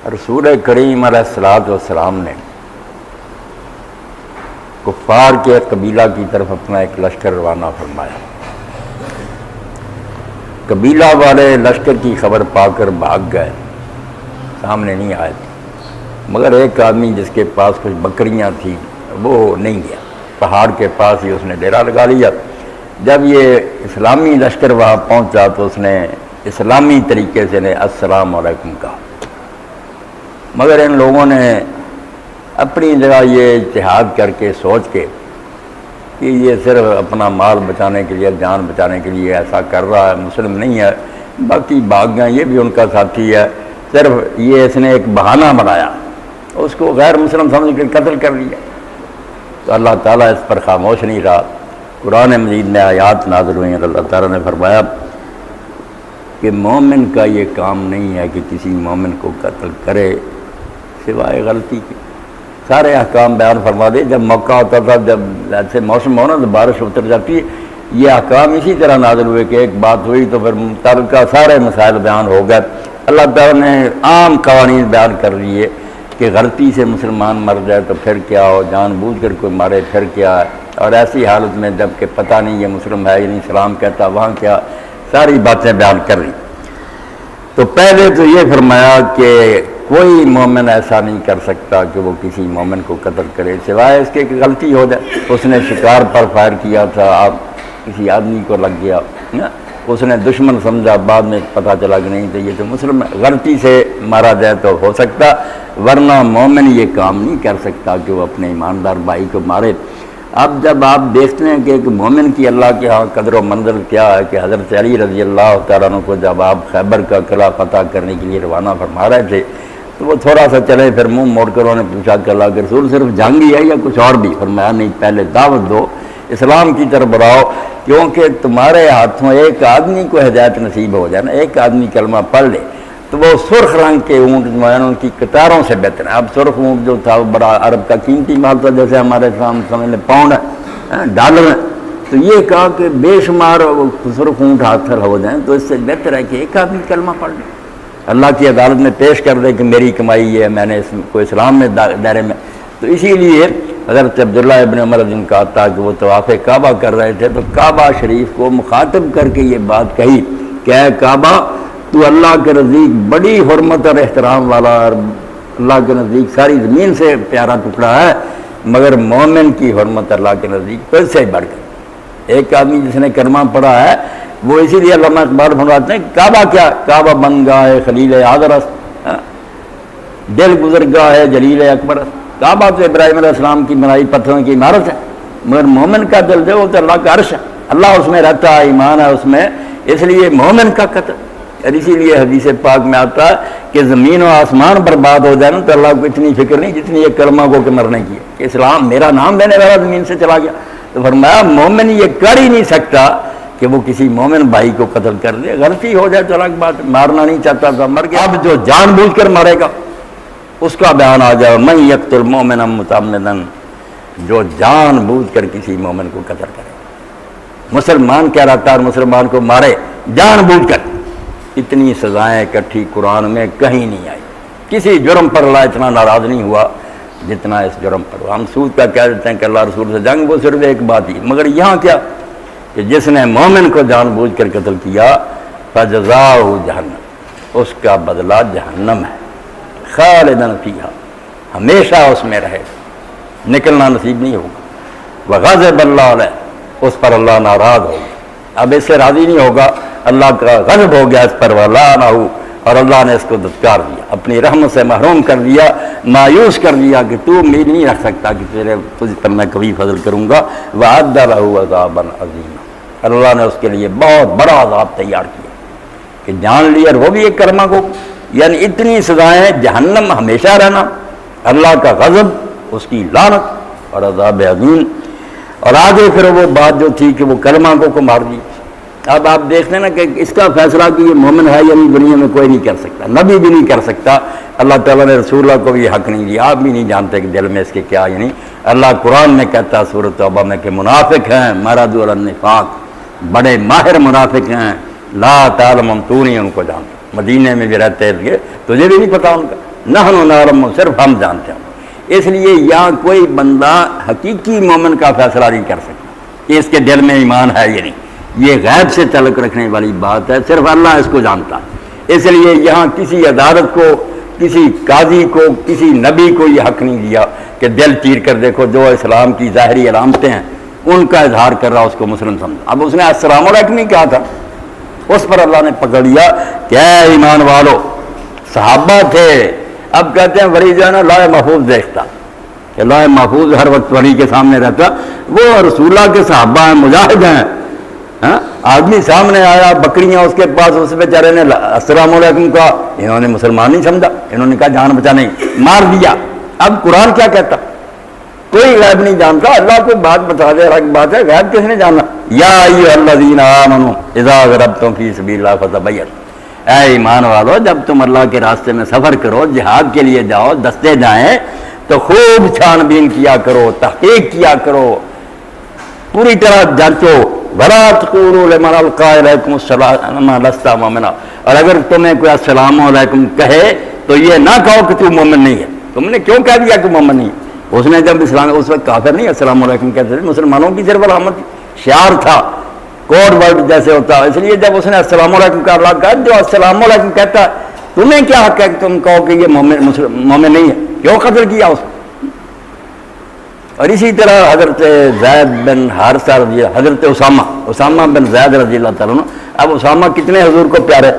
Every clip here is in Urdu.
رسول کریم علیہ الصلوۃ والسلام نے کفار کے قبیلہ کی طرف اپنا ایک لشکر روانہ فرمایا. قبیلہ والے لشکر کی خبر پا کر بھاگ گئے، سامنے نہیں آئے تھے، مگر ایک آدمی جس کے پاس کچھ بکریاں تھیں وہ نہیں گیا، پہاڑ کے پاس ہی اس نے ڈیرا لگا لیا. جب یہ اسلامی لشکر وہاں پہنچا تو اس نے اسلامی طریقے سے نے السلام علیکم کہا، مگر ان لوگوں نے اپنی جگہ یہ اجتہاد کر کے سوچ کے کہ یہ صرف اپنا مال بچانے کے لیے، جان بچانے کے لیے ایسا کر رہا ہے، مسلم نہیں ہے، باقی بھاگ گئے، یہ بھی ان کا ساتھی ہے، صرف یہ اس نے ایک بہانہ بنایا، اس کو غیر مسلم سمجھ کے قتل کر لیا. تو اللہ تعالیٰ اس پر خاموش نہیں رہا. قرآن مجید میں آیات نازل ہوئی ہیں، اللہ تعالیٰ نے فرمایا کہ مومن کا یہ کام نہیں ہے کہ کسی مومن کو قتل کرے سوائے غلطی کے. سارے احکام بیان فرما دے. جب موقع ہوتا تھا، جب ایسے موسم ہونا تو بارش اتر جاتی ہے، یہ احکام اسی طرح نازل ہوئے کہ ایک بات ہوئی تو پھر متعلقہ سارے مسائل بیان ہو گئے. اللہ تعالیٰ نے عام قوانین بیان کر لیے کہ غلطی سے مسلمان مر جائے تو پھر کیا ہو، جان بوجھ کر کوئی مارے پھر کیا ہے، اور ایسی حالت میں جب کہ پتہ نہیں یہ مسلم ہے یا نہیں، سلام کہتا وہاں کیا، ساری باتیں بیان کر رہی. تو پہلے تو یہ فرمایا کہ کوئی مومن ایسا نہیں کر سکتا کہ وہ کسی مومن کو قتل کرے سوائے اس کے کہ غلطی ہو جائے. اس نے شکار پر فائر کیا تھا، آپ کسی آدمی کو لگ گیا، اس نے دشمن سمجھا، بعد میں پتہ چلا کہ نہیں تو یہ تو مسلم ہے، غلطی سے مارا جائے تو ہو سکتا، ورنہ مومن یہ کام نہیں کر سکتا کہ وہ اپنے ایماندار بھائی کو مارے. اب جب آپ دیکھتے ہیں کہ ایک مومن کی اللہ کے ہاں قدر و منزل کیا ہے کہ حضرت علی رضی اللہ تعالیٰ عنہ کو جب آپ خیبر کا قلعہ فتح کرنے کے لیے روانہ فرما رہے تھے تو وہ تھوڑا سا چلے، پھر منہ موڑ کر انہوں نے پوچھا کہ اللہ کے رسول صرف جنگ ہی ہے یا کچھ اور بھی؟ فرمایا نہیں، پہلے دعوت دو، اسلام کی طرف بڑھاؤ، کیونکہ تمہارے ہاتھوں ایک آدمی کو ہدایت نصیب ہو جائے نا، ایک آدمی کلمہ پڑھ لے تو وہ سرخ رنگ کے اونٹ جو ہیں ان کی قطاروں سے بہتر ہے. اب سرخ اونٹ جو تھا وہ بڑا عرب کا قیمتی مال تھا، جیسے ہمارے سامنے سمجھ لیں پاؤنڈ ہے، ڈالر ہے. تو یہ کہا کہ بے شمار سرخ اونٹ حاصل ہو جائیں تو اس سے بہتر ہے کہ ایک آدمی کلمہ پڑھ لے، اللہ کی عدالت میں پیش کر دے کہ میری کمائی یہ ہے، میں نے اس کو اسلام میں دائرے میں. تو اسی لیے حضرت عبداللہ ابن عمر جن کا آتا کہ وہ طواف کعبہ کر رہے تھے تو کعبہ شریف کو مخاطب کر کے یہ بات کہی کہ اے کعبہ، تو اللہ کے نزدیک بڑی حرمت اور احترام والا، اور اللہ کے نزدیک ساری زمین سے پیارا ٹکڑا ہے، مگر مومن کی حرمت اللہ کے نزدیک پھر سے بڑھ گئی. ایک آدمی جس نے کلمہ پڑھا ہے وہ اسی لیے علامہ اقبال فرماتے ہیں کعبہ کیا، کعبہ بن گاہ ہے خلیل حاضرست، دل گزر گاہ ہے جلیل اکبر. کعبہ تو ابراہیم علیہ السلام کی بنائی پتھروں کی عمارت ہے، مگر مومن کا دل جو وہ تو اللہ کا عرش ہے، اللہ اس میں رہتا ہے، ایمان ہے اس میں، اس لیے مومن کا قتل. اور اسی لیے حدیث پاک میں آتا ہے کہ زمین و آسمان برباد ہو جائے نا تو اللہ کو اتنی فکر نہیں جتنی یہ کلمہ کو کہ مرنے کی ہے کہ اسلام میرا نام لینے والا زمین سے چلا گیا. تو فرمایا مومن یہ کر ہی نہیں سکتا کہ وہ کسی مومن بھائی کو قتل کر دے، غلطی ہو جائے تو الگ بات، مارنا نہیں چاہتا تھا مر گیا. اب جو جان بوجھ کر مارے گا اس کا بیان آ جائے، من یقتل مؤمنا متعمدا، جو جان بوجھ کر کسی مومن کو قتل کرے. مسلمان کیا رہتا ہے مسلمان کو مارے جان بوجھ کر، اتنی سزائیں اکٹھی قرآن میں کہیں نہیں آئی. کسی جرم پر اللہ اتنا ناراض نہیں ہوا جتنا اس جرم پر. ہم سود کا کہہ دیتے ہیں کہ اللہ رسول سے جنگ، وہ صرف ایک بات ہی، مگر یہاں کیا کہ جس نے مومن کو جان بوجھ کر قتل کیا فجزاؤہ جہنم، اس کا بدلہ جہنم ہے، خالدن فیہا، ہمیشہ اس میں رہے، نکلنا نصیب نہیں ہوگا. وغضب اللہ علیہ، اس پر اللہ ناراض ہوگا، اب اس سے راضی نہیں ہوگا، اللہ کا غضب ہو گیا اس پر، ولعنہ، اور اللہ نے اس کو دھتکار دیا، اپنی رحمت سے محروم کر دیا، مایوس کر دیا کہ تو امید نہیں رکھ سکتا کہ تجھ پر میں کبھی فضل کروں گا. وَأَعَدَّ لَهُ عَذَابًا عَظِيمًا، اللہ نے اس کے لیے بہت بڑا عذاب تیار کیا کہ جان لی، اور وہ بھی ایک کلمہ کو، یعنی اتنی سزائیں، جہنم ہمیشہ رہنا، اللہ کا غضب، اس کی لعنت اور عذاب عظیم. اور آگے پھر وہ بات جو تھی کہ وہ کلمہ کو مار دی. اب آپ دیکھتے ہیں نا کہ اس کا فیصلہ کہ یہ مومن ہے یا نہیں دنیا میں کوئی نہیں کر سکتا، نبی بھی نہیں کر سکتا، اللہ تعالیٰ نے رسول اللہ کو بھی حق نہیں دیا، آپ بھی نہیں جانتے کہ دل میں اس کے کیا. یعنی اللہ قرآن میں کہتا ہے سورۃ توبہ میں کہ منافق ہیں، مرضوا علی النفاق، بڑے ماہر منافق ہیں، لا تعلمہم، تو نہیں ان کو جانتا، مدینے میں بھی رہتے ہیں تجھے بھی نہیں پتا ان کا. نحن نعلم، صرف ہم جانتے ہیں۔ اس لیے یہاں کوئی بندہ حقیقی مومن کا فیصلہ نہیں کر سکتا کہ اس کے دل میں ایمان ہے یا نہیں، یہ غیب سے تعلق رکھنے والی بات ہے، صرف اللہ اس کو جانتا ہے۔ اس لیے یہاں کسی عدالت کو، کسی قاضی کو، کسی نبی کو یہ حق نہیں دیا کہ دل چیر کر دیکھو جو اسلام کی ظاہری علامتیں ہیں ان کا اظہار کر رہا اس کو مسلم سمجھا۔ اب اس نے السلام علیکم نہیں کہا تھا، اس پر اللہ نے پکڑ لیا کہ اے ایمان والو، صحابہ تھے، اب کہتے ہیں ولی جو ہے نا لوح محفوظ دیکھتا کہ لوح محفوظ ہر وقت ولی کے سامنے رہتا، وہ رسول اللہ کے صحابہ ہیں، مجاہد ہیں۔ ہاں آدمی سامنے آیا، بکریاں اس کے پاس، اس بیچارے نے السلام علیکم کہا، انہوں نے مسلمان نہیں سمجھا، انہوں نے کہا جان بچا نہیں، مار دیا۔ اب قرآن کیا کہتا؟ کوئی غیب نہیں جانتا، اللہ کوئی بات بتا دے، الگ بات ہے، غیب کس نے جانا؟ یا ایھا الذین آمنوا اذا ضربتم فی سبیل اللہ فتبینوا، اے ایمان والو جب تم اللہ کے راستے میں سفر کرو، جہاد کے لیے جاؤ، دستے جائیں تو خوب چھان بین کیا کرو، تحقیق کیا کرو، پوری طرح جانچو۔ وَلَا تَقُولُوا لِمَنْ أَلْقَىٰ إِلَيْكُمُ السَّلَامَ لَسْتَ مُؤْمِنًا، اور اگر تمہیں کوئی السلام علیکم کہے تو یہ نہ کہو کہ تو مومن نہیں ہے۔ تم نے کیوں کہہ دیا کہ مومن نہیں ہے؟ اس نے جب اسلام، اس وقت کافر نہیں السلام علیکم کہتے تھے، مسلمانوں کی صرف علامت شعار تھا، کوڈ ورڈ جیسے ہوتا، اس لیے جب اس نے السلام علیکم کا اللہ کہا، جو السلام علیکم کہتا ہے تمہیں کیا حق ہے کہ تم کہو کہ یہ مومن نہیں ہے؟ کیوں قتل کیا اس کو؟ اور اسی طرح حضرت زید بن حارثہ رضی اللہ، حضرت اسامہ بن زید رضی اللہ تعالیٰ عنہ، اب اسامہ کتنے حضور کو پیارے،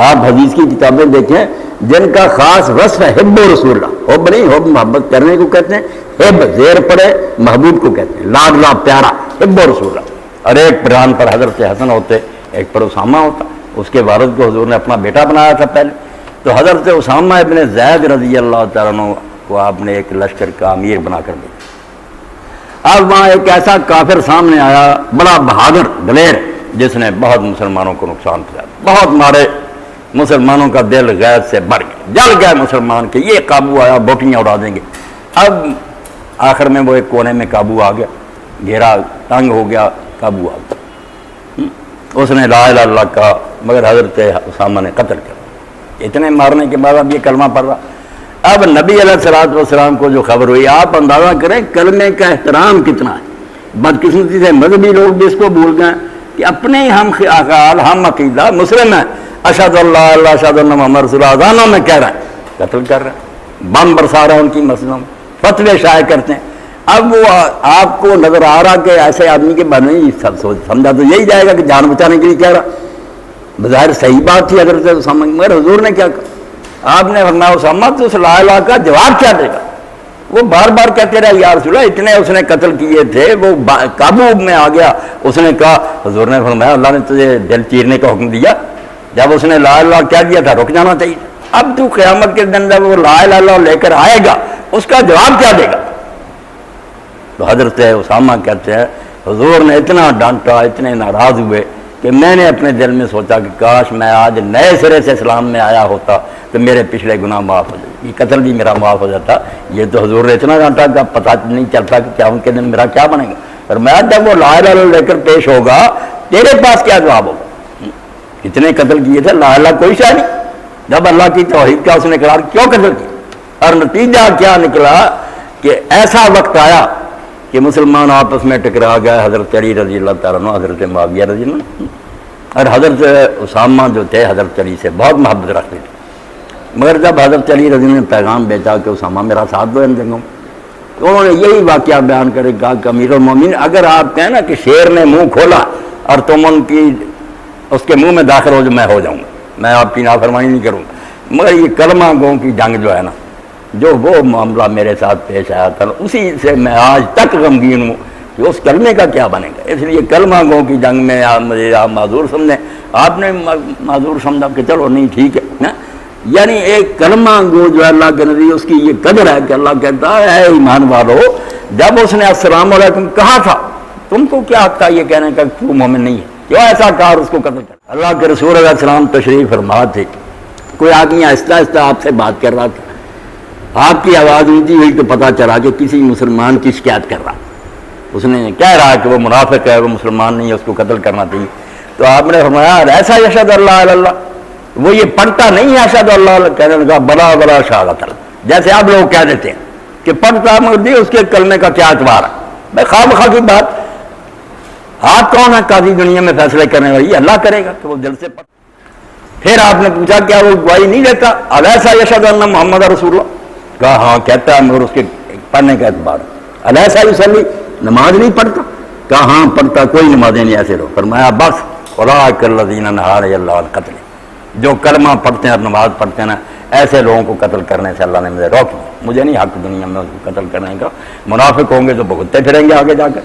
آپ حدیث کی کتابیں دیکھیں جن کا خاص وصف ہے حب رسول اللہ، حب نہیں، حب محبت کرنے کو کہتے ہیں، حب زیر پڑے محبوب کو کہتے ہیں، لاڈلا پیارا، حب رسول اللہ۔ اور ایک پران پر حضرت حسن ہوتے، ایک پر اسامہ ہوتا، اس کے والد کو حضور نے اپنا بیٹا بنایا تھا پہلے، تو حضرت اسامہ ابن زید رضی اللہ تعالیٰ عنہ کو آپ نے ایک لشکر کا امیر بنا کر دیا۔ اب وہاں ایک ایسا کافر سامنے آیا، بڑا بہادر دلیر، جس نے بہت مسلمانوں کو نقصان پہنچایا، بہت مارے، مسلمانوں کا دل غیر سے بڑھ گیا، جل گئے مسلمان کہ یہ قابو آیا، بوٹیاں اڑا دیں گے۔ اب آخر میں وہ ایک کونے میں قابو آ گیا، گھیرا تنگ ہو گیا، قابو آ گیا، اس نے لا الہ الا اللہ کہا، مگر حضرت اسامہ نے قتل کر، اتنے مارنے کے بعد اب یہ کلمہ پڑھ رہا۔ اب نبی علیہ الصلوۃ والسلام کو جو خبر ہوئی، آپ اندازہ کریں کلمے کا احترام کتنا ہے۔ بدقسمتی سے مذہبی لوگ بھی اس کو بھول گئے کہ اپنے ہم خیال، ہم عقیدہ مسلم ہیں، اشہد اللہ اللہ اشہد ان محمد رسول اللہ اذانوں میں کہہ رہے ہیں، قتل کر رہے ہیں، بم برسا رہے ہیں ان کی مسجدوں میں، فتوے شائع کرتے ہیں۔ اب وہ آپ کو نظر آ رہا کہ ایسے آدمی کے بارے میں سمجھا تو یہی جائے گا کہ جان بچانے کے لیے کہہ رہا، بظاہر صحیح بات تھی حضرت اسامہ، مگر حضور نے کیا کہا؟ آپ نے فرمایا اسامہ تو اس لا الہ کا جواب کیا دے گا؟ وہ بار بار کہتے رہے یا رسول اللہ، اتنے اس نے قتل کیے تھے، وہ قابو میں آ گیا۔ اس نے کہا، حضور نے فرمایا اللہ نے تجھے دل چیرنے کا حکم دیا، جب اس نے لا الہ کیا دیا تھا رک جانا چاہیے۔ اب تو قیامت کے دن جب وہ لا الہ لے کر آئے گا اس کا جواب کیا دے گا؟ تو حضرت اسامہ کہتے ہیں حضور نے اتنا ڈانٹا، اتنے ناراض ہوئے کہ میں نے اپنے دل میں سوچا کہ کاش میں آج نئے سرے سے اسلام میں آیا ہوتا تو میرے پچھلے گناہ معاف ہو جاتے، یہ قتل بھی میرا معاف ہو جاتا۔ یہ تو حضور نے اتنا ڈانٹا کہ اب پتہ نہیں چلتا کہ قیامت کے دن میرا کیا بنے گا، اور میں جب وہ لا الہ لے کر پیش ہوگا تیرے پاس کیا جواب ہوگا؟ اتنے قتل کیے تھے، لا الہ کوئی شے نہیں، جب اللہ کی توحید کا اس نے اقرار کیوں قتل کیا؟ اور نتیجہ کیا نکلا کہ ایسا وقت آیا کہ مسلمان آپس میں ٹکرا گئے، حضرت علی رضی اللہ تعالیٰ عنہ، حضرت معاویہ رضی اللہ عنہ، اور حضرت اسامہ جو تھے حضرت علی سے بہت محبت رکھتے تھے، مگر جب حضرت علی رضی اللہ عنہ نے پیغام بھیجا کہ اسامہ میرا ساتھ دو ان جنگوں میں، تو انہوں نے یہی واقعہ بیان کرے کہا کہ امیر المومنین اگر آپ کہیں نا کہ شیر نے منہ کھولا اور تم اس کے منہ میں داخل ہو جو میں ہو جاؤں گا، میں آپ کی نافرمانی نہیں کروں گا، مگر یہ کلمہ گوں کی جنگ جو ہے نا، جو وہ معاملہ میرے ساتھ پیش آیا تھا اسی سے میں آج تک غمگین ہوں کہ اس کلمے کا کیا بنے گا۔ اس لیے کلمہ گوں کی جنگ میں مجھے آپ معذور سمجھیں، آپ نے معذور سمجھا کہ چلو نہیں ٹھیک ہے نا، یعنی ایک کلمہ گو جو ہے اللہ کے نبی اس کی یہ قدر ہے کہ اللہ کہتا ہے اے ایمان والو، جب اس نے السلام علیکم کہا تھا تم کو کیا حق تھا یہ کہنے کا کہ تو مومن نہیں ہے، کیوں ایسا کہا اور اس کو قتل کر؟ اللہ کے رسول علیہ السلام تشریف فرما تھے، کوئی آدمی آہستہ آہستہ آپ سے بات کر رہا تھا، آپ کی آواز اونچی ہوئی تو پتہ چلا کہ کسی مسلمان کی شکایت کر رہا، اس نے کہہ رہا کہ وہ منافق ہے، وہ مسلمان نہیں ہے، اس کو قتل کرنا چاہیے۔ تو آپ نے فرمایا ایسا یشہد اللہ الا اللہ، وہ یہ پڑھتا نہیں ہے اشہد اللہ، کہنے لگا بڑا بڑا شہادت اللہ، جیسے آپ لوگ کہہ دیتے ہیں کہ پڑھتا مردی اس کے کلمے کا کیا اعتبار ہے؟ بھائی خواہ مخواہ کی بات، آپ کون ہے قاضی دنیا میں فیصلے کرنے والی؟ اللہ کرے گا کہ وہ دل سے پڑھ۔ پھر آپ نے پوچھا کیا وہ گواہی نہیں دیتا؟ الیسا یشہد ان محمد رسول اللہ؟ کہا ہاں کہتا ہے مگر اس کے پڑھنے کا اعتبار ہے۔ الیسا یصلی، نماز نہیں پڑھتا؟ کہا ہاں پڑھتا، کوئی نمازیں نہیں ایسے رہو۔ فرمایا بس اولئک الذین نہی اللہ عن القتل، جو کلمہ پڑھتے ہیں اور نماز پڑھتے ہیں نا، ایسے لوگوں کو قتل کرنے سے اللہ نے مجھے روک دیا، مجھے نہیں حق دنیا میں اس کو قتل کرنے کا۔ منافق ہوں گے تو بھگتتے پھریں گے آگے جا کر۔